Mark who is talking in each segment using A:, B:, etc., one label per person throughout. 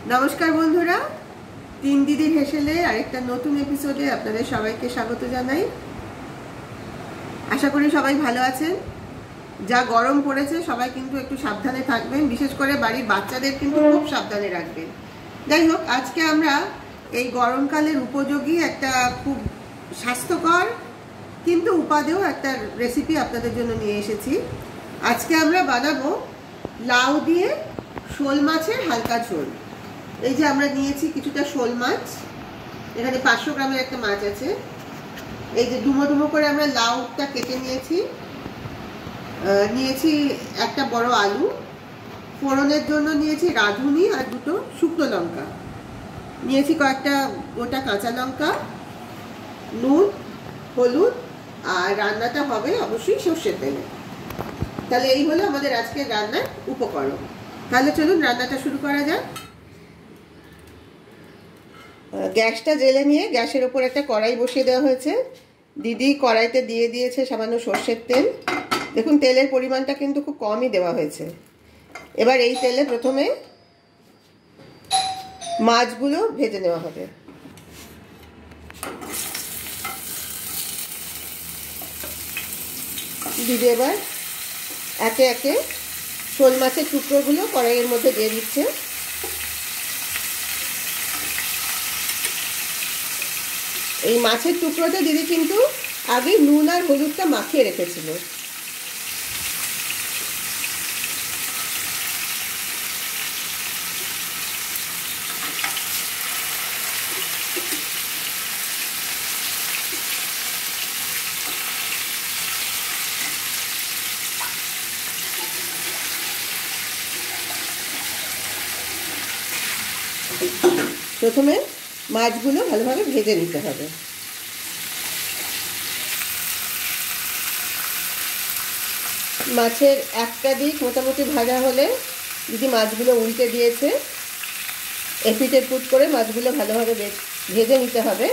A: নমস্কার বন্ধুরা, তিন দিদির হেসেলে আরেকটা নতুন এপিসোডে আপনাদের সবাইকে স্বাগত জানাই। আশা করি সবাই ভালো আছেন। যা গরম পড়েছে সবাই কিন্তু একটু সাবধানে থাকবেন, বিশেষ করে বাড়ির বাচ্চাদের কিন্তু খুব সাবধানে রাখবেন। যাই হোক, আজকে আমরা এই গরমকালের উপযোগী একটা খুব স্বাস্থ্যকর কিন্তু উপাদেয় একটা রেসিপি আপনাদের জন্য নিয়ে এসেছি। আজকে আমরা বানাবো লাউ দিয়ে শোল মাছের হালকা ঝোল। এই যে আমরা নিয়েছি কিছুটা শোল মাছ, এখানে 500 গ্রামের একটা মাছ আছে। এই যে ডুমো ডুমো করে আমরা লাউটা কেটে নিয়েছি। নিয়েছি একটা বড় আলু, ফোড়নের জন্য নিয়েছি রাঁধুনি আর দুটো শুকনো লঙ্কা, নিয়েছি কয়েকটা গোটা কাঁচা লঙ্কা, নুন, হলুদ, আর রান্নাটা হবে অবশ্যই সর্ষের তেলে। তাহলে এই হলো আমাদের আজকের রান্নার উপকরণ। তাহলে চলুন রান্নাটা শুরু করা যাক। গ্যাসটা জ্বেলে নিয়ে গ্যাসের ওপর একটা কড়াই বসিয়ে দেওয়া হয়েছে। দিদি কড়াইতে দিয়ে দিয়েছে সামান্য সর্ষের তেল। দেখুন তেলের পরিমাণটা কিন্তু খুব কমই দেওয়া হয়েছে। এবার এই তেলে প্রথমে মাছগুলো ভেজে নেওয়া হবে। দিদি এবার একে একে শোল মাছের টুকরোগুলো কড়াইয়ের মধ্যে দিয়ে দিচ্ছে। এই মাছের টুকরোতে দিদি কিন্তু আগে নুন আর হলুদটা মাখিয়ে রেখেছিল। প্রথমে মাছগুলো ভালোভাবে ভেজে নিতে হবে। মাছের একটা দিক মোটামুটি ভাজা হলে দিদি মাছগুলো উল্টে দিয়েছে। এপিট এপিট করে মাছগুলো ভালোভাবে ভেজে নিতে হবে।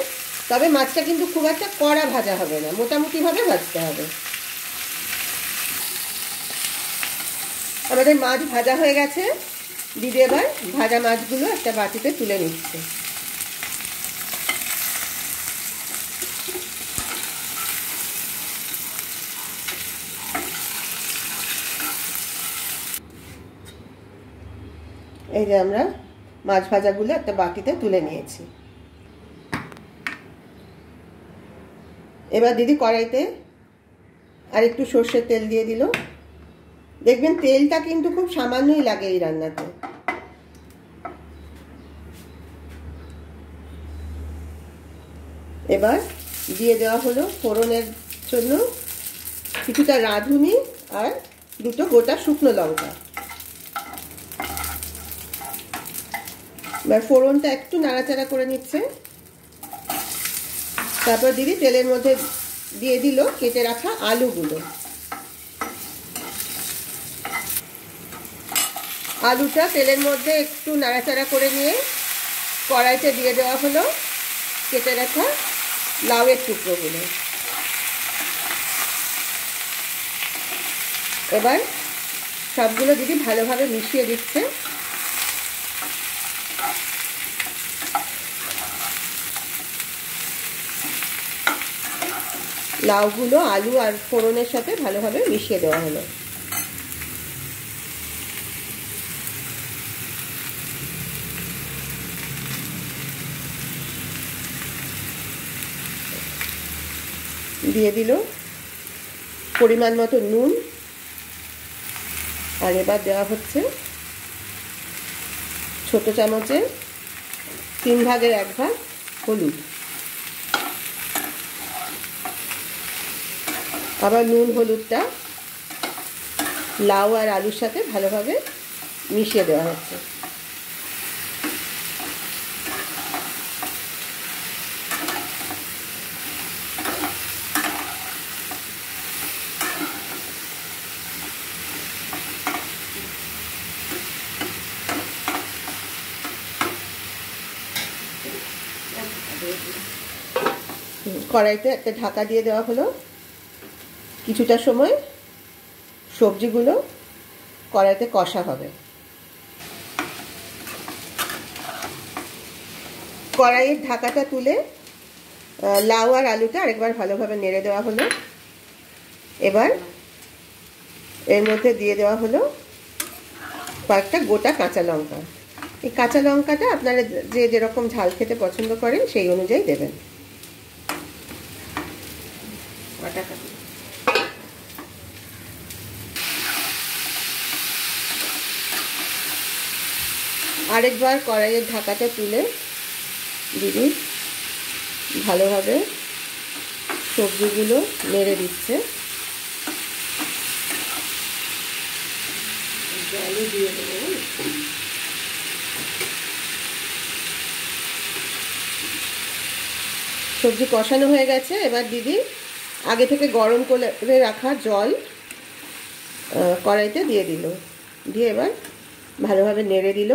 A: তবে মাছটা কিন্তু খুব একটা কড়া ভাজা হবে না, মোটামুটিভাবে ভাজতে হবে। আমাদের মাছ ভাজা হয়ে গেছে। দিদি এবার ভাজা মাছগুলো একটা বাটিতে তুলে নিচ্ছে। এই যে আমরা মাছ ভাজাগুলো একটা বাটিতে তুলে নিয়েছি। এবার দিদি কড়াইতে আর একটু সর্ষের তেল দিয়ে দিল। দেখবেন তেলটা কিন্তু খুব সামান্যই লাগে এই রান্নাতে। এবার দিয়ে দেওয়া হলো ফোড়নের জন্য কিছুটা রাঁধুনি আর দুটো গোটা শুকনো লঙ্কা। এবার ফোড়নটা একটু নাড়াচাড়া করে নিচ্ছে। তারপর দিদি তেলের মধ্যে দিয়ে দিল কেটে রাখা আলুগুলো। আলুটা তেলের মধ্যে একটু নাড়াচাড়া করে নিয়ে কড়াইতে দিয়ে দেওয়া হলো কেটে রাখা লাউয়ের টুকরোগুলো। এবার সবগুলো দিদি ভালোভাবে মিশিয়ে দিচ্ছে। লাউগুলো আলু আর ফোড়নের সাথে ভালোভাবে মিশিয়ে দেওয়া হলো। দিয়ে দিল পরিমাণ মতো নুন, আর এবার দেওয়া হচ্ছে ছোট চামচে 3 ভাগের 1 ভাগ হলুদ। আবার নুন হলুদটা লাউ আর আলুর সাথে ভালোভাবে মিশিয়ে দেওয়া হচ্ছে। কড়াইতে একটা ঢাকা দিয়ে দেওয়া হলো। কিছুটা সময় সবজিগুলো কড়াইতে কষা হবে। কড়াইয়ের ঢাকাটা তুলে লাউ আর আলুটা আরেকবার ভালোভাবে নেড়ে দেওয়া হলো। এবার এর মধ্যে দিয়ে দেওয়া হলো কয়েকটা গোটা কাঁচা লঙ্কা। এই কাঁচা লঙ্কাটা আপনারা যে যেরকম ঝাল খেতে পছন্দ করেন সেই অনুযায়ী দেবেন। আরেকবার কড়াইয়ের ঢাকাটা তুলে দিদি ভালোভাবে সবজিগুলো নেড়ে দিচ্ছে। সবজি কষানো হয়ে গেছে। এবার দিদি আগে থেকে গরম করে রাখা জল কড়াইতে দিয়ে দিল, দিয়ে এবার ভালোভাবে নেড়ে দিল।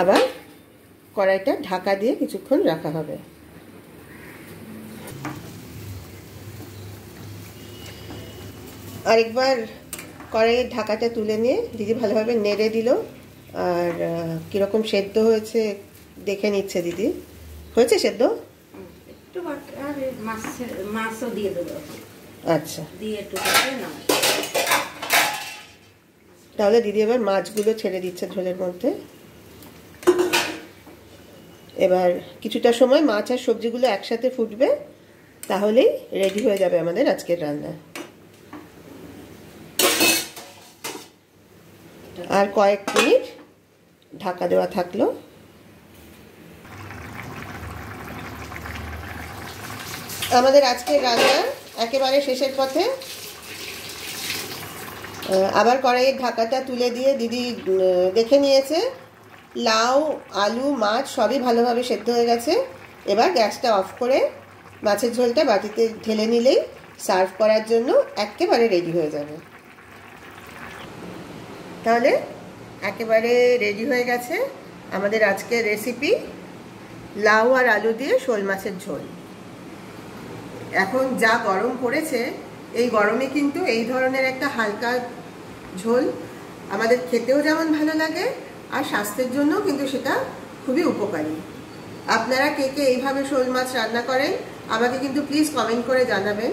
A: আবার কড়াইটা ঢাকা দিয়ে কিছুক্ষণ রাখা হবে। আরেকবার কড়াইয়ের ঢাকাটা তুলে নিয়ে দিদি ভালোভাবে নেড়ে দিল। আর কীরকম সেদ্ধ হয়েছে দেখে নিচ্ছে দিদি। হয়েছে সেদ্ধ?
B: মাছও দিয়ে দেবো।
A: আচ্ছা, তাহলে দিদি এবার মাছগুলো ছেড়ে দিচ্ছে ঝোলের মধ্যে। এবার কিছুটা সময় মাছ আর সবজিগুলো একসাথে ফুটবে, তাহলেই রেডি হয়ে যাবে আমাদের আজকের রান্না। আর কয়েক মিনিট ঢাকা দেওয়া থাকলো। আমাদের আজকের রান্না একেবারে শেষের পথে। আবার কড়াইয়ের ঢাকাটা তুলে দিয়ে দিদি দেখে নিয়েছে লাউ আলু মাছ সবই ভালোভাবে সেদ্ধ হয়ে গেছে। এবার গ্যাসটা অফ করে মাছের ঝোলটা বাটিতে ঢেলে নিলেই সার্ভ করার জন্য একেবারে রেডি হয়ে যাবে। তাহলে একেবারে রেডি হয়ে গেছে আমাদের আজকের রেসিপি লাউ আর আলু দিয়ে শোল মাছের ঝোল। এখন যা গরম পড়েছে, এই গরমে কিন্তু এই ধরনের একটা হালকা ঝোল আমাদের খেতেও যেমন ভালো লাগে আর স্বাস্থ্যের জন্য কিন্তু সেটা খুবই উপকারী। আপনারা কে কে এইভাবে শোল মাছ রান্না করেন আমাকে কিন্তু প্লিজ কমেন্ট করে জানাবেন।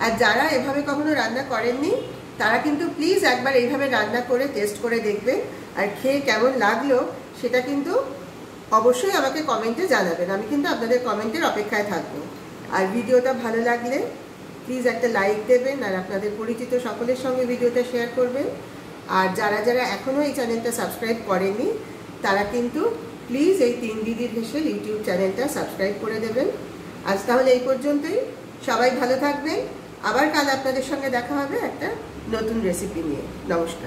A: আর যারা এভাবে কখনো রান্না করেননি তারা কিন্তু প্লিজ একবার এইভাবে রান্না করে টেস্ট করে দেখবেন, আর খেয়ে কেমন লাগলো সেটা কিন্তু অবশ্যই আমাকে কমেন্টে জানাবেন। আমি কিন্তু আপনাদের কমেন্টের অপেক্ষায় থাকবো। আর ভিডিওটা ভালো লাগলে প্লিজ একটা লাইক দেবেন, আর আপনাদের পরিচিত সকলের সঙ্গে ভিডিওটা শেয়ার করবেন। আর যারা যারা এখনও এই চ্যানেলটা সাবস্ক্রাইব করেনি তারা কিন্তু প্লিজ এই তিন দিদির হেসেল ইউটিউব চ্যানেলটা সাবস্ক্রাইব করে দেবেন। আজ তাহলে এই পর্যন্তই। সবাই ভালো থাকবেন। আবার কাল আপনাদের সঙ্গে দেখা হবে একটা নতুন রেসিপি নিয়ে। নমস্কার।